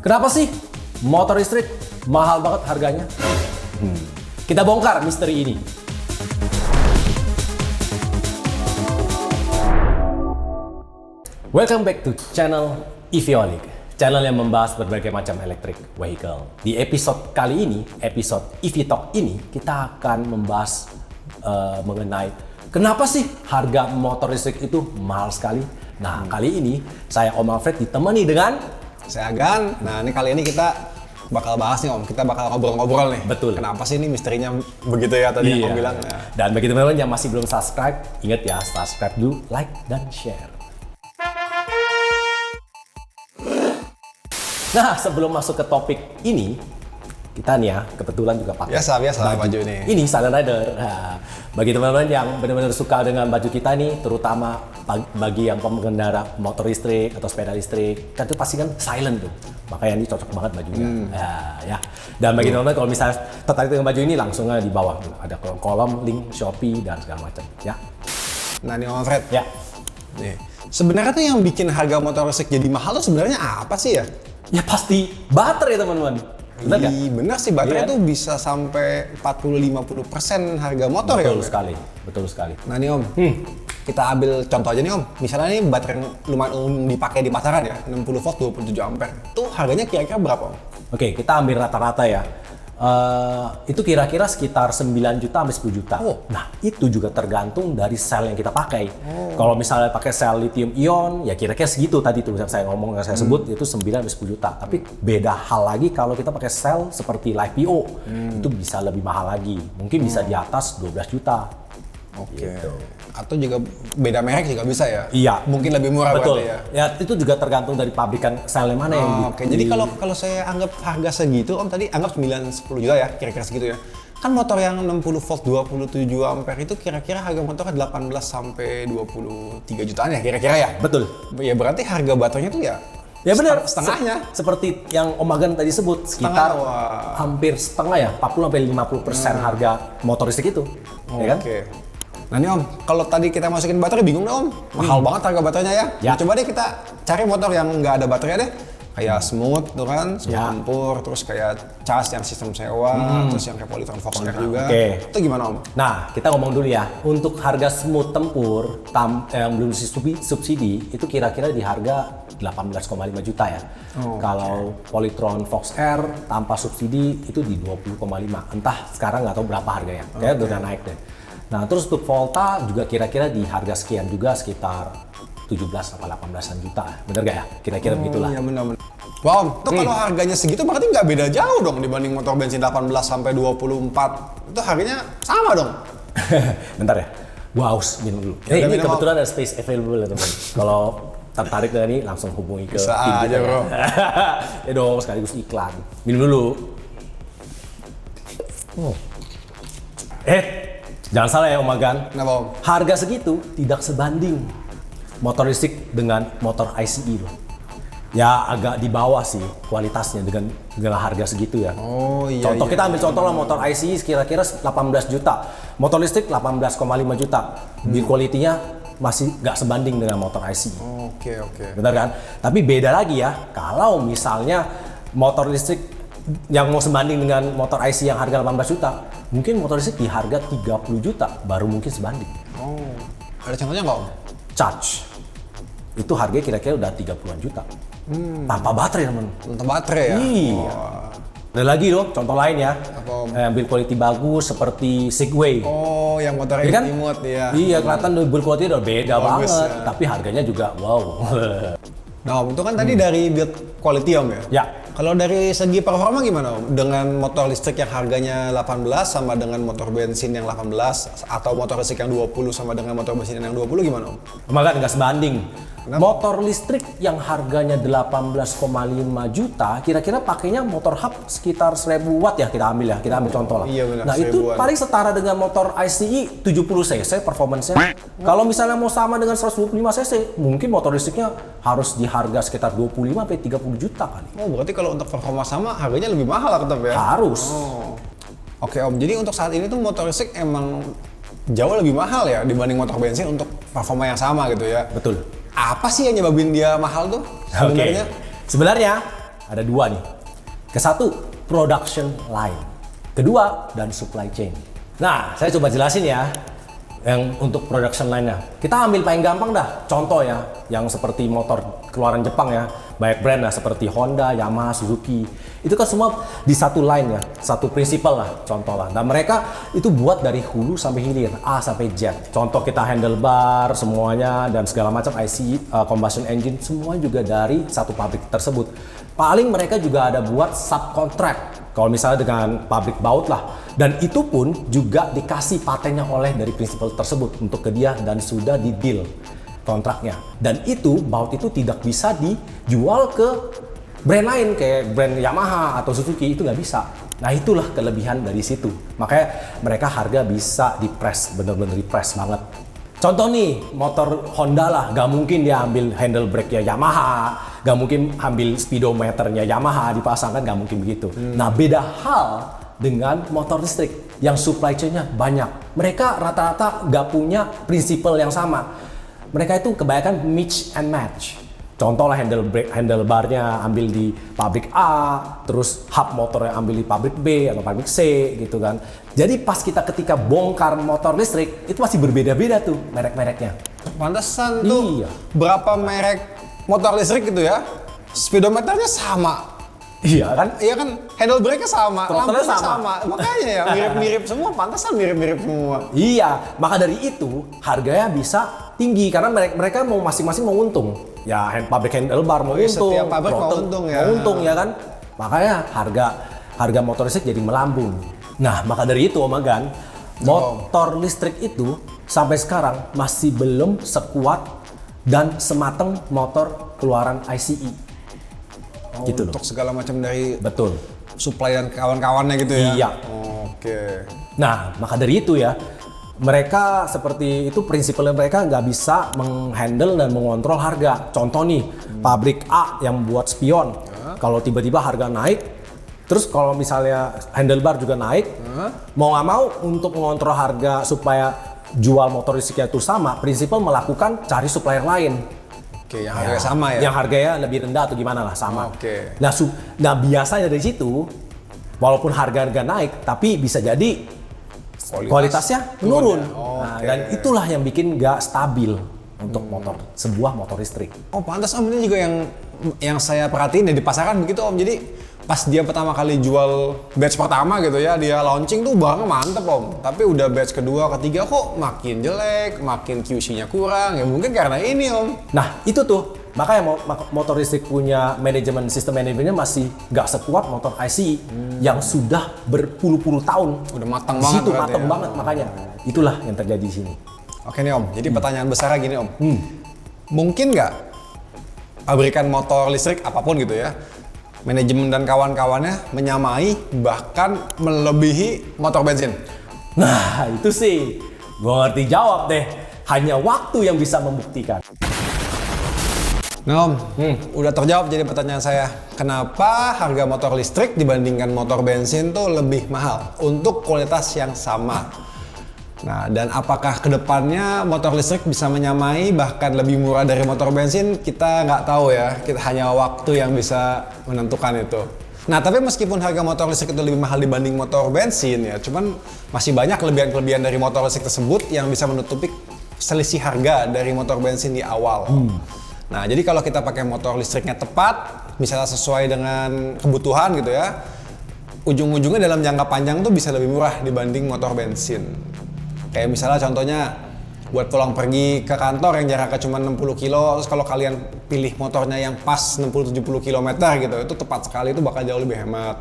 Kenapa sih motor listrik mahal banget harganya? Kita bongkar misteri ini. Welcome back to channel EVOLIC, channel yang membahas berbagai macam electric vehicle. Di episode kali ini, episode EV Talk ini, kita akan membahas mengenai kenapa sih harga motor listrik itu mahal sekali. Nah, kali ini saya Om Alfred ditemani dengan saya Agan. Nah, ini kali ini kita bakal bahas nih Om. Kita bakal ngobrol-ngobrol nih. Betul. Kenapa sih ini misterinya begitu ya tadi Om bilang. Nah. Dan bagi teman-teman yang masih belum subscribe, ingat ya, subscribe dulu, like dan share. Nah, sebelum masuk ke topik ini, kita nih ya, kebetulan juga pakai biasa baju ini. Ini Silent Rider. Nah, bagi teman-teman yang benar-benar suka dengan baju kita nih, terutama bagi yang pengendara motor listrik atau sepeda listrik, kan itu pasti kan silent tuh. Makanya ini cocok banget bajunya. Nah, ya. Dan bagi teman-teman kalau misalnya tertarik dengan baju ini, langsung aja di bawah tuh ada kolom link Shopee dan segala macam. Ya. Nah, nih Om Alfred. Ya. Nih, sebenarnya tuh yang bikin harga motor listrik jadi mahal tuh sebenarnya apa sih ya? Ya pasti baterai teman-teman. Benar nggak? Bener sih, baterai tuh bisa sampai 40-50% harga motor. Betul ya? Betul sekali. Nah nih Om, kita ambil contoh aja nih Om. Misalnya nih baterai yang lumayan umum dipakai di pasaran ya, 60 volt 27 ampere. Tuh harganya kira-kira berapa Om? Oke, kita ambil rata-rata ya. Itu kira-kira sekitar 9 juta sampai 10 juta. Nah, itu juga tergantung dari sel yang kita pakai. Kalau misalnya pakai sel lithium ion, ya kira-kira segitu tadi tuh saya ngomong, saya sebut itu 9 sampai 10 juta. Tapi beda hal lagi kalau kita pakai sel seperti LiPo, itu bisa lebih mahal lagi. Mungkin bisa di atas 12 juta. Oke. Gitu. Atau juga beda merek juga bisa ya? Iya. Mungkin lebih murah Betul. berarti ya? Ya, itu juga tergantung dari pabrikan selnya mana yang Oke. Jadi kalau saya anggap harga segitu Om tadi anggap 9-10 juta ya, kira-kira segitu ya. Kan motor yang 60 volt 27 ampere itu kira-kira harga motornya 18 sampai 23 jutaan ya kira-kira ya? Betul. Ya berarti harga baterainya tuh ya benar. Setengahnya. Seperti yang Om Agan tadi sebut, sekitar hampir setengah ya, 40 sampai 50% harga motor listrik itu. Ya kan? Oke. Nah nih Om, kalau tadi kita masukin baterai bingung deh Om, mahal banget harga baterainya ya. Nah, coba deh kita cari motor yang nggak ada baterai deh. Kayak smooth tuh kan, smooth tempur, terus kayak cas yang sistem sewa, terus yang kayak Polytron Fox Air juga. Itu gimana Om? Nah, kita ngomong dulu ya. Untuk harga smooth tempur yang belum subsidi itu kira-kira di harga 18,5 juta ya. Kalau Polytron Fox Air tanpa subsidi itu di 20,5. Entah sekarang nggak tahu berapa harganya. Kayaknya udah naik deh. Nah, terus untuk Volta juga kira-kira di harga sekian juga, sekitar 17 sampai 18-an juta. Bener gak ya? Kira-kira begitulah. Iya benar-benar. Wow, tuh kalau harganya segitu berarti nggak beda jauh dong dibanding motor bensin 18 sampai 24. Itu harganya sama dong. Bentar ya. Gua haus minum dulu. Ini kebetulan ada space available ya teman. Kalau tertarik dengan ini langsung hubungi ke bisa aja bro. Ya dong, sekaligus iklan. Minum dulu. Jangan salah ya Om Agan. Kenapa Om? Harga segitu tidak sebanding motor listrik dengan motor ICE loh. Ya agak di bawah sih kualitasnya dengan harga segitu ya. Oh iya. Contoh kita ambil contoh lah motor ICE kira-kira 18 juta. Motor listrik 18,5 juta. Build quality-nya masih nggak sebanding dengan motor ICE. Oke. Benar kan? Tapi beda lagi ya. Kalau misalnya motor listrik yang mau sebanding dengan motor ICE yang harga 18 juta, mungkin motor listrik di harga 30 juta baru mungkin sebanding. Ada contohnya nggak Om? Charge itu harganya kira-kira udah 30-an juta. Tanpa baterai teman. Tanpa baterai ya? Iya. Ada lagi loh contoh lain ya. Build quality bagus seperti Segway. Oh, yang motornya kan? imut ya. Iya, kelihatan build quality udah beda bagus, banget. ya. Tapi harganya juga wow. Nah Om, itu kan tadi dari build quality Om ya? Ya. Kalau dari segi performa gimana Om? Dengan motor listrik yang harganya 18 sama dengan motor bensin yang 18 atau motor listrik yang 20 sama dengan motor bensin yang 20 gimana Om? Maka nggak sebanding. Kenapa? Motor listrik yang harganya 18,5 juta, kira-kira pakainya motor hub sekitar 1000 watt ya, kita ambil contoh lah. Iya benar, nah itu paling setara dengan motor ICE 70 cc performance-nya. Kalau misalnya mau sama dengan 125 cc, mungkin motor listriknya harus di harga sekitar 25 sampai 30 juta kali. Oh berarti kalau untuk performa sama harganya lebih mahal lah tetap ya? Harus. Oke Om, jadi untuk saat ini tuh motor listrik emang jauh lebih mahal ya dibanding motor bensin untuk performa yang sama gitu ya? Betul. Apa sih yang nyebabin dia mahal tuh sebenarnya? Sebenarnya ada dua nih. Kesatu, production line. Kedua, dan supply chain. Nah, saya coba jelasin ya. Yang untuk production line-nya. Kita ambil paling gampang dah. Contoh ya, yang seperti motor keluaran Jepang ya. Banyak brand lah seperti Honda, Yamaha, Suzuki. Itu kan semua di satu line ya. Satu prinsipal lah, contoh lah. Dan mereka itu buat dari hulu sampai hilir, A sampai Z. Contoh kita handlebar semuanya dan segala macam IC, combustion engine, semua juga dari satu pabrik tersebut. Paling mereka juga ada buat subcontract. Kalau misalnya dengan pabrik baut lah, dan itu pun juga dikasih patennya oleh dari prinsipal tersebut untuk ke dia dan sudah di deal kontraknya. Dan itu baut itu tidak bisa dijual ke brand lain kayak brand Yamaha atau Suzuki, itu nggak bisa. Nah itulah kelebihan dari situ. Makanya mereka harga bisa di-press, bener-bener di-press banget. Contoh nih, motor Honda lah, gak mungkin dia ambil handle brake-nya Yamaha, gak mungkin ambil speedometernya Yamaha dipasangkan, gak mungkin begitu. Nah beda hal dengan motor listrik yang supply chain-nya banyak. Mereka rata-rata gak punya prinsipal yang sama. Mereka itu kebanyakan mix and match. Contoh lah handlebarnya ambil di pabrik A, terus hub motornya ambil di pabrik B atau pabrik C gitu kan. Jadi pas ketika bongkar motor listrik itu masih berbeda-beda tuh merek-mereknya. Pantesan tuh berapa merek motor listrik gitu ya, speedometernya sama. Iya kan? Iya kan, handle brake-nya sama, Throttle-nya lampunya sama. Makanya ya mirip-mirip semua, pantesan mirip-mirip semua. Iya, maka dari itu harganya bisa tinggi karena mereka mau masing-masing mau untung. Ya, pabrik handlebar mau untung, setiap pabrik mau untung ya. Mau untung ya kan? Makanya harga motor listrik jadi melambung. Nah, maka dari itu Om Agan, motor listrik itu sampai sekarang masih belum sekuat dan semateng motor keluaran ICE. Gitu untuk loh. segala macam dari Betul. supply dan kawan-kawannya gitu ya. Iya. Oke. Nah, maka dari itu ya, mereka seperti itu prinsipnya mereka nggak bisa menghandle dan mengontrol harga. Contoh nih, pabrik A yang buat spion, kalau tiba-tiba harga naik, terus kalau misalnya handlebar juga naik, mau nggak mau untuk mengontrol harga supaya jual motor listriknya itu sama, prinsipal melakukan cari supplier lain. Oke, yang harganya sama ya? Yang harganya lebih rendah atau gimana lah, sama. Oke. Nah biasanya dari situ, walaupun harga naik, tapi bisa jadi kualitasnya menurun. Nah, dan itulah yang bikin nggak stabil untuk sebuah motor listrik. Oh pantas Om, ini juga yang saya perhatiin di pasaran begitu Om. Jadi pas dia pertama kali jual batch pertama gitu ya, dia launching tuh barangnya mantep Om. Tapi udah batch kedua, ketiga kok makin jelek, makin QC-nya kurang. Ya mungkin karena ini Om. Nah itu tuh, makanya motor listrik punya sistem manajemennya masih nggak sekuat motor ICE yang sudah berpuluh-puluh tahun. Udah matang Di banget. situ matang banget makanya. Itulah yang terjadi di sini. Oke nih Om, jadi pertanyaan besarnya gini Om. Mungkin nggak pabrikan motor listrik apapun gitu ya, manajemen dan kawan-kawannya menyamai bahkan melebihi motor bensin? Nah itu sih, gue ngerti jawab deh. Hanya waktu yang bisa membuktikan. Nah Om, udah terjawab jadi pertanyaan saya. Kenapa harga motor listrik dibandingkan motor bensin tuh lebih mahal untuk kualitas yang sama? Nah, dan apakah kedepannya motor listrik bisa menyamai bahkan lebih murah dari motor bensin? Kita nggak tahu ya, kita hanya waktu yang bisa menentukan itu. Nah, tapi meskipun harga motor listrik itu lebih mahal dibanding motor bensin ya, cuman masih banyak kelebihan-kelebihan dari motor listrik tersebut yang bisa menutupi selisih harga dari motor bensin di awal. Nah, jadi kalau kita pakai motor listriknya tepat, misalnya sesuai dengan kebutuhan gitu ya, ujung-ujungnya dalam jangka panjang tuh bisa lebih murah dibanding motor bensin. Kayak misalnya contohnya buat pulang pergi ke kantor yang jaraknya cuma 60 kilo, terus kalau kalian pilih motornya yang pas 60-70 km gitu, itu tepat sekali, itu bakal jauh lebih hemat.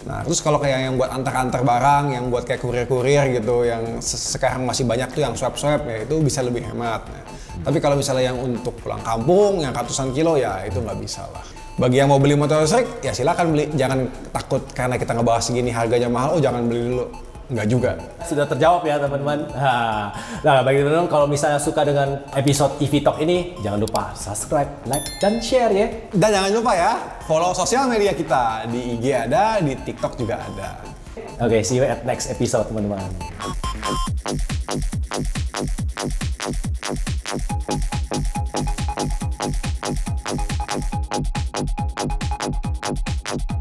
Nah, terus kalau kayak yang buat antar-antar barang, yang buat kayak kurir-kurir gitu, yang sekarang masih banyak tuh yang swap-swap ya, itu bisa lebih hemat. Nah, tapi kalau misalnya yang untuk pulang kampung, yang ratusan kilo ya itu nggak bisa lah. Bagi yang mau beli motor listrik, ya silakan beli. Jangan takut karena kita ngebahas segini harganya mahal, oh jangan beli dulu. Enggak juga. Sudah terjawab ya teman-teman. Nah, bagi teman-teman kalau misalnya suka dengan episode EV Talk ini, jangan lupa subscribe, like, dan share ya. Dan jangan lupa ya, follow sosial media kita. Di IG ada, di TikTok juga ada. Oke, see you at next episode teman-teman.